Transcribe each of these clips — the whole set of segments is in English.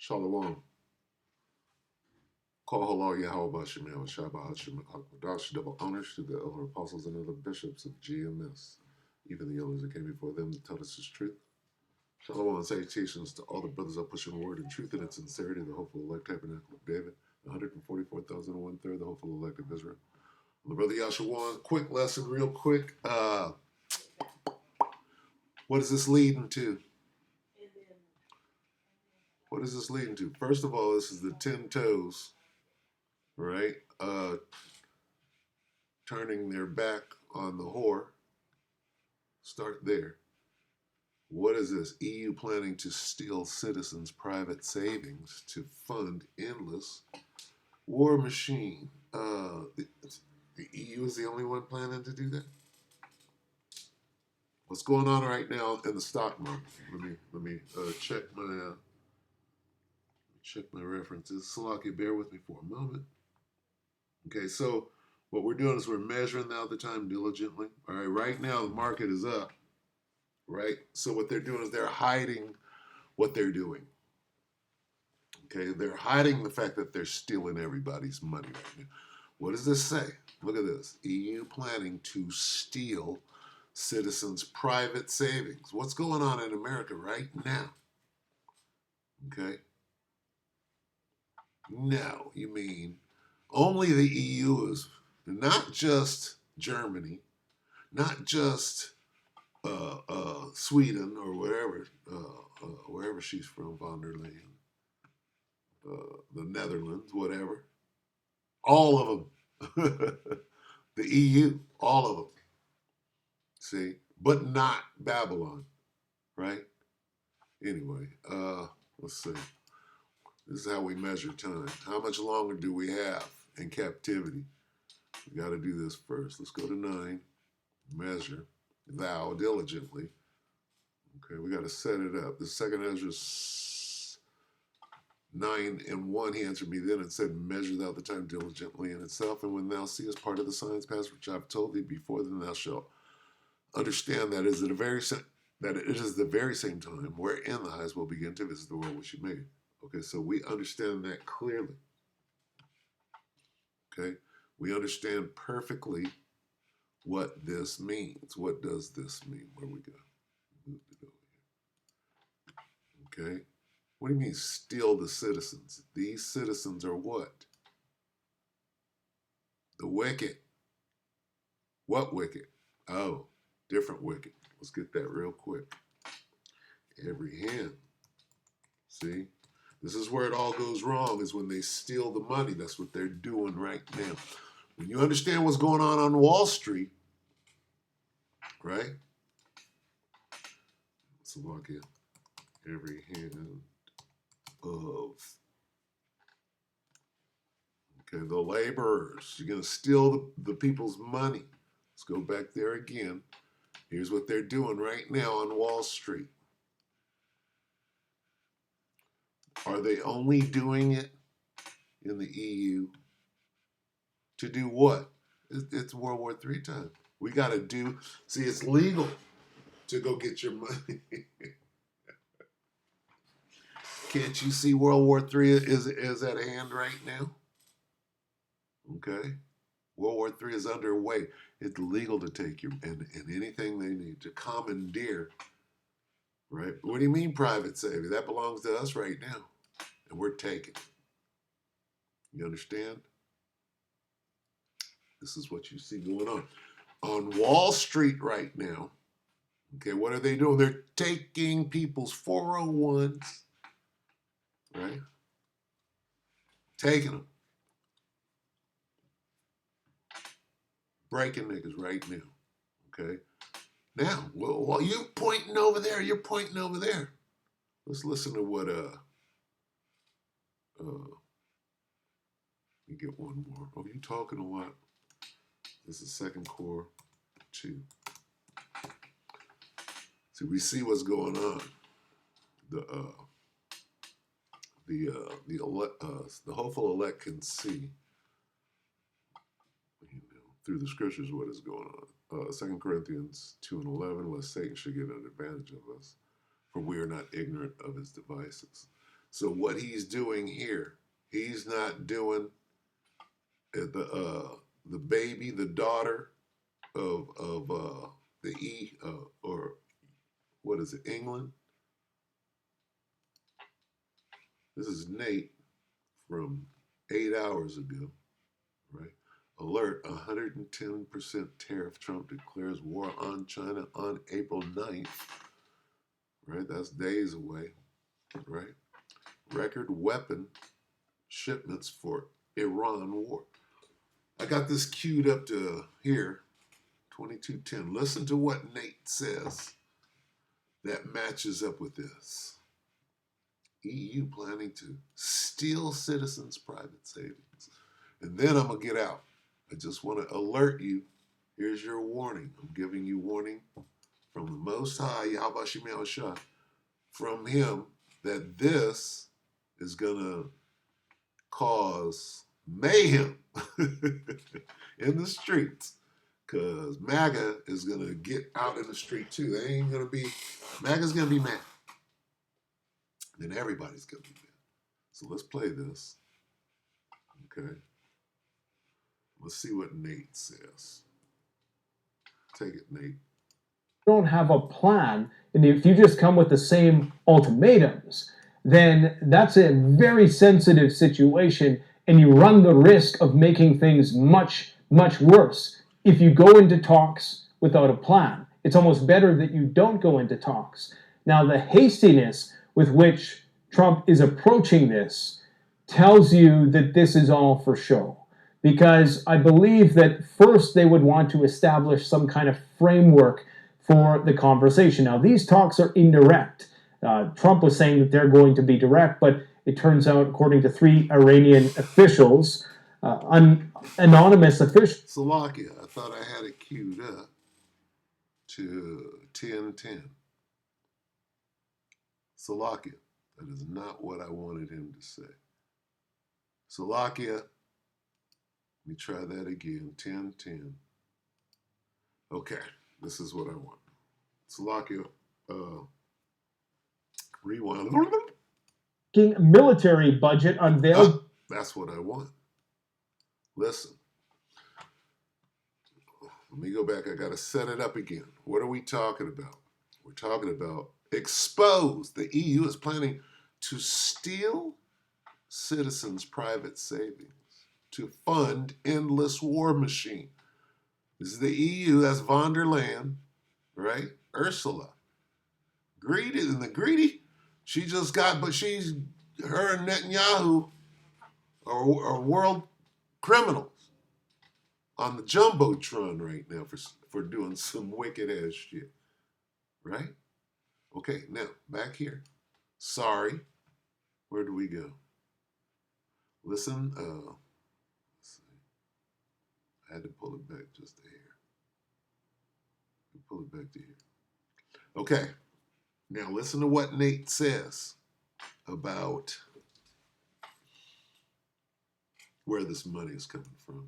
Shalom. Call halal Yahweh Bashem Yahweh Shabbat Hashem Akadash, double honors to the elder apostles and other bishops of GMS, even the elders that came before them to tell us his truth. Shalom and salutations to all the brothers that push in word and truth and its sincerity, the hopeful elect tabernacle of David, the 144,001 the hopeful elect of Israel. The brother Yahshua, quick lesson, real quick. What is this leading to? What is this leading to? First of all, this is the 10 toes, right? Turning their back on the whore. Start there. What is this? EU planning to steal citizens' private savings to fund endless war machine. The EU is the only one planning to do that. What's going on right now in the stock market? Let me check my references. Salaki, bear with me for a moment. Okay, so what we're doing is we're measuring now the time diligently. All right, right now the market is up. Right, so what they're doing is they're hiding what they're doing. Okay, they're hiding the fact that they're stealing everybody's money right now. What does this say? Look at this. EU planning to steal citizens' private savings. What's going on in America right now? Okay. No, you mean only the EU is, not just Germany, not just Sweden or wherever she's from, von der Leyen, the Netherlands, whatever. All of them. The EU, all of them. See, but not Babylon, right? Anyway, let's see. This is how we measure time. How much longer do we have in captivity? We got to do this first. Let's go to 9. Measure thou diligently. Okay, we got to set it up. The second Ezra 9:1, he answered me then and said, measure thou the time diligently in itself, and when thou seest part of the signs pass which I have told thee before, then thou shalt understand that it is the very same time wherein the eyes will begin to visit the world which you made. Okay, so we understand that clearly. Okay, we understand perfectly what this means. What does this mean? Where we go? Okay, what do you mean steal the citizens? These citizens are what? The wicked. What wicked? Oh, different wicked. Let's get that real quick. Every hand. See? This is where it all goes wrong, is when they steal the money. That's what they're doing right now. When you understand what's going on Wall Street, right? So look at every hand of, okay, the laborers. You're going to steal the people's money. Let's go back there again. Here's what they're doing right now on Wall Street. Are they only doing it in the EU to do what? It's World War III time. We got to do, see, it's legal to go get your money. Can't you see World War III is at hand right now? Okay. World War III is underway. It's legal to take your, and anything they need to commandeer, right? What do you mean private saving? That belongs to us right now. And we're taking. You understand? This is what you see going on. On Wall Street right now, okay, what are they doing? They're taking people's 401s, right? Taking them. Breaking niggas right now, okay? Now, while you're pointing over there, you're pointing over there. Let's listen to what, you get one more. Oh, you talking a lot. This is Second Core 2. See, we see what's going on. The hopeful elect can see, through the scriptures what is going on. 2 Corinthians 2:11, lest Satan should get an advantage of us, for we are not ignorant of his devices. So what he's doing here, he's not doing the baby, the daughter of the or what is it, England? This is Nate from 8 hours ago, right? Alert, 110% tariff. Trump declares war on China on April 9th, right? That's days away, right? Record weapon shipments for Iran war. I got this queued up to here, 2210. Listen to what Nate says that matches up with this. EU planning to steal citizens' private savings. And then I'm going to get out. I just want to alert you. Here's your warning. I'm giving you warning from the Most High, Yahweh Shem Yahushua, from him that this is going to cause mayhem in the streets, because MAGA is going to get out in the street too. They ain't going to be, MAGA's going to be mad. Then everybody's going to be mad. So let's play this. Okay. Let's see what Nate says. Take it, Nate. Don't have a plan, and if you just come with the same ultimatums, then that's a very sensitive situation, and you run the risk of making things much, much worse if you go into talks without a plan. It's almost better that you don't go into talks. Now, the hastiness with which Trump is approaching this tells you that this is all for show. Because I believe that first they would want to establish some kind of framework for the conversation. Now, these talks are indirect. Trump was saying that they're going to be direct, but it turns out, according to 3 Iranian officials, anonymous officials. Slovakia, I thought I had it queued up to 10:10. Slovakia, that is not what I wanted him to say. Slovakia, let me try that again, 10:10. Okay, this is what I want. Slovakia, rewind. Military budget unveiled. That's what I want. Listen. Let me go back. I got to set it up again. What are we talking about? We're talking about expose. The EU is planning to steal citizens' private savings to fund endless war machine. This is the EU. That's von der Leyen, right? Ursula. Greedy, and the greedy, she just got, but she's, her and Netanyahu are world criminals on the Jumbotron right now for doing some wicked ass shit. Right? Okay, now, back here. Sorry. Where do we go? Listen, let's see. I had to pull it back just a hair. Pull it back to here. Okay. Now listen to what Nate says about where this money is coming from.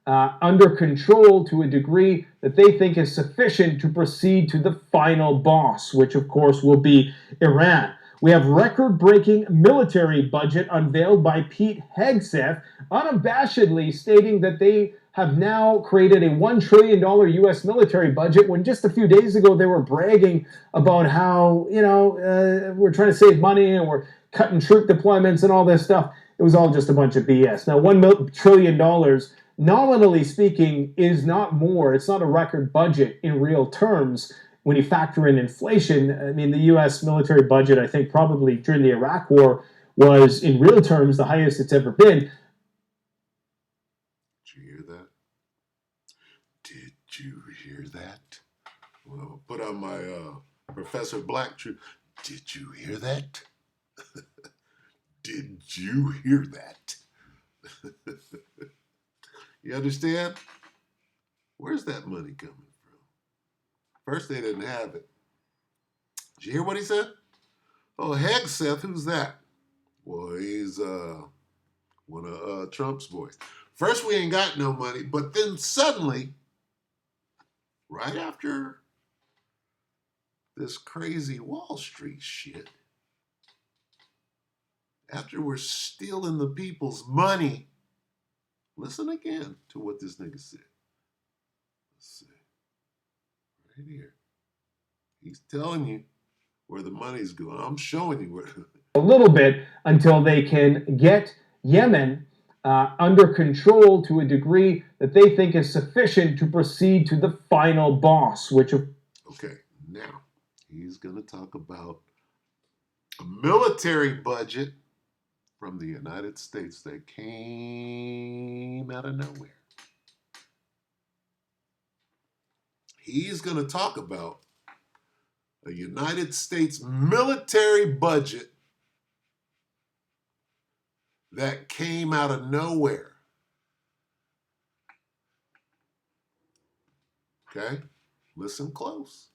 Under control to a degree that they think is sufficient to proceed to the final boss, which of course will be Iran. We have record-breaking military budget unveiled by Pete Hegseth, unabashedly stating that they have now created a $1 trillion U.S. military budget, when just a few days ago they were bragging about how, we're trying to save money and we're cutting troop deployments and all this stuff. It was all just a bunch of BS. Now, $1 trillion, nominally speaking, is not more. It's not a record budget in real terms. When you factor in inflation, I mean, the U.S. military budget, I think probably during the Iraq War, was in real terms the highest it's ever been. Did you hear that? Did you hear that? Well, put on my Professor Black truth. Did you hear that? Did you hear that? You understand? Where's that money coming from? First, they didn't have it. Did you hear what he said? Oh, Hegseth, who's that? Well, he's one of Trump's boys. First, we ain't got no money, but then suddenly, right after this crazy Wall Street shit, after we're stealing the people's money, listen again to what this nigga said. Let's see. Right here. He's telling you where the money's going. I'm showing you where. A little bit until they can get Yemen under control to a degree that they think is sufficient to proceed to the final boss, which. Okay, now he's going to talk about a military budget from the United States that came out of nowhere. He's going to talk about a United States military budget that came out of nowhere. Okay? Listen close.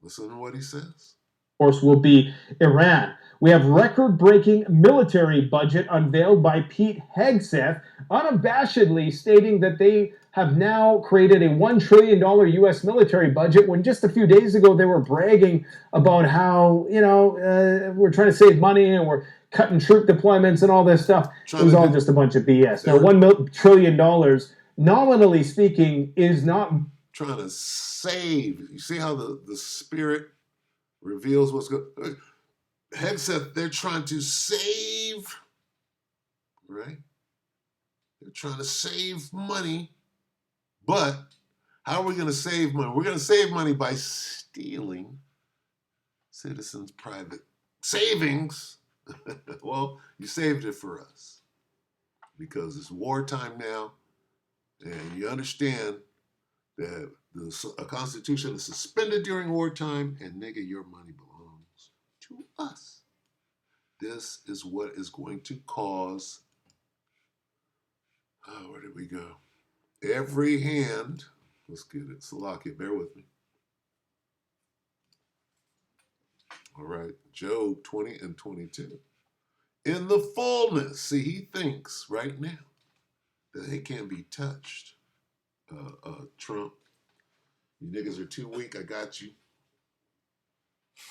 Listen to what he says. Course, will be Iran. We have record-breaking military budget unveiled by Pete Hegseth, unabashedly stating that they have now created a $1 trillion U.S. military budget, when just a few days ago they were bragging about how, we're trying to save money and we're cutting troop deployments and all this stuff. It was all just a bunch of BS. Now, $1 trillion, nominally speaking, is not trying to save. You see how the spirit reveals what's good. Hegseth, they're trying to save, right? They're trying to save money, but how are we going to save money? We're going to save money by stealing citizens' private savings. Well, you saved it for us because it's wartime now, and you understand that a constitution is suspended during wartime, and nigga, your money belongs to us. This is what is going to cause, where did we go? Every hand, let's get it, Salakia, bear with me. All right, Job 20 and 22. In the fullness, see, he thinks right now that it can't be touched. Trump, you niggas are too weak, I got you.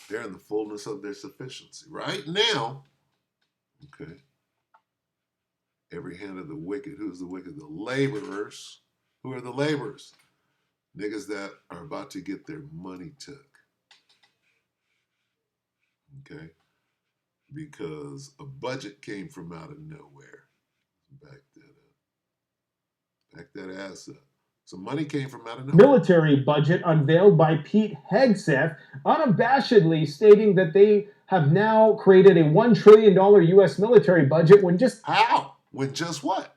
They're in the fullness of their sufficiency. Right now, okay, every hand of the wicked. Who's the wicked? The laborers. Who are the laborers? Niggas that are about to get their money took. Okay? Because a budget came from out of nowhere. Back that up. Back that ass up. So money came from out of nowhere. Military budget unveiled by Pete Hegseth, unabashedly stating that they have now created a $1 trillion U.S. military budget, when just how? When just what?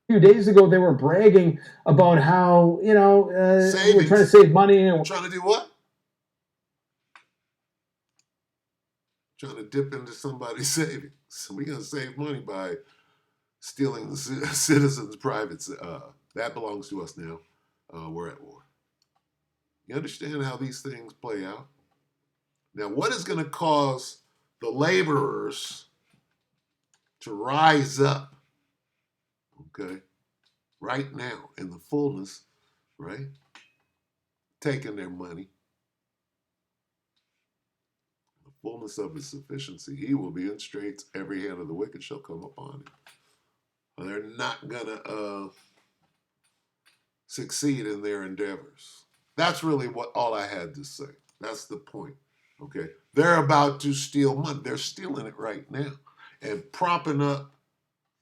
A few days ago they were bragging about how, we're trying to save money. And trying to do what? Trying to dip into somebody's savings. So we're going to save money by stealing the citizens' privates. That belongs to us now. We're at war. You understand how these things play out? Now, what is going to cause the laborers to rise up, okay, right now in the fullness, right, taking their money, the fullness of his sufficiency, he will be in straits, every hand of the wicked shall come upon him. They're not going to succeed in their endeavors. That's really what all I had to say. That's the point. Okay, they're about to steal money. They're stealing it right now and propping up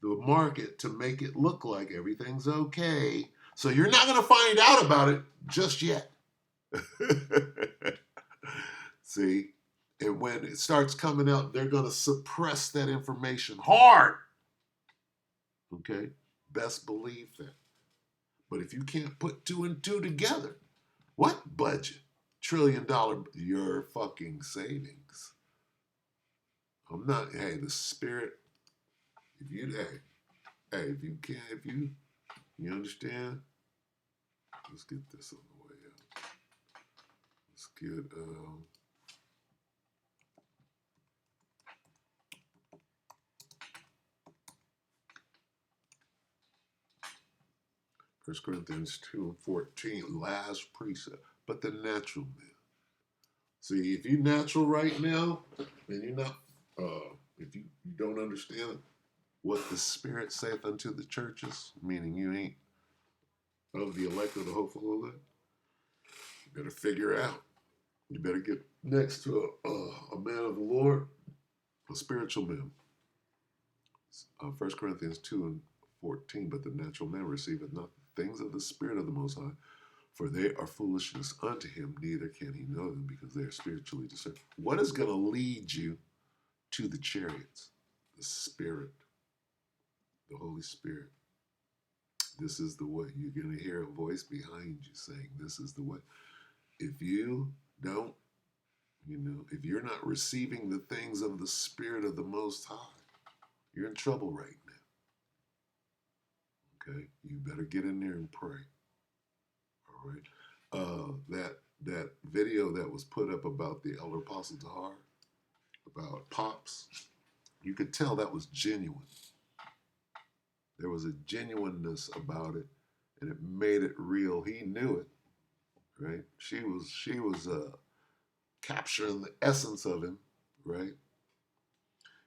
the market to make it look like everything's okay. So you're not going to find out about it just yet. See, and when it starts coming out, they're going to suppress that information hard. Okay, best believe that. But if you can't put two and two together, what budget? $1 trillion, your fucking savings. I'm not, hey, the spirit, if you, if you can't, you understand? Let's get this on the way out. Let's get, 1 Corinthians 2 and 14, last precept. But the natural man. See, if you're natural right now, and you're not, if you You don't understand what the Spirit saith unto the churches, meaning you ain't of the elect or the hopeful elect. You better figure it out. You better get next to a man of the Lord, a spiritual man. 1 Corinthians 2:14, but the natural man receiveth not the things of the Spirit of the Most High, for they are foolishness unto him, neither can he know them because they are spiritually discerned. What is going to lead you to the chariots? The Spirit, the Holy Spirit. This is the way. You're going to hear a voice behind you saying, this is the way. If you don't, if you're not receiving the things of the Spirit of the Most High, you're in trouble right now. Okay? You better get in there and pray. All right? That video that was put up about the Elder Apostle Dahar, about Pops, you could tell that was genuine. There was a genuineness about it, and it made it real. He knew it, right? She was capturing the essence of him, right?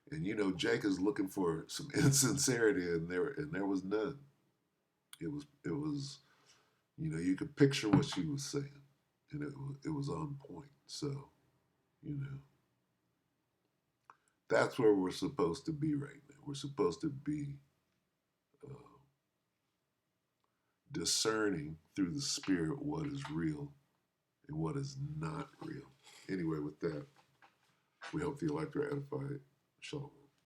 And Jake is looking for some insincerity, and there was none. It was you could picture what she was saying, and it was on point. So that's where we're supposed to be right now. We're supposed to be discerning through the Spirit what is real and what is not real. Anyway, with that, we hope the elect are edified. Shalom.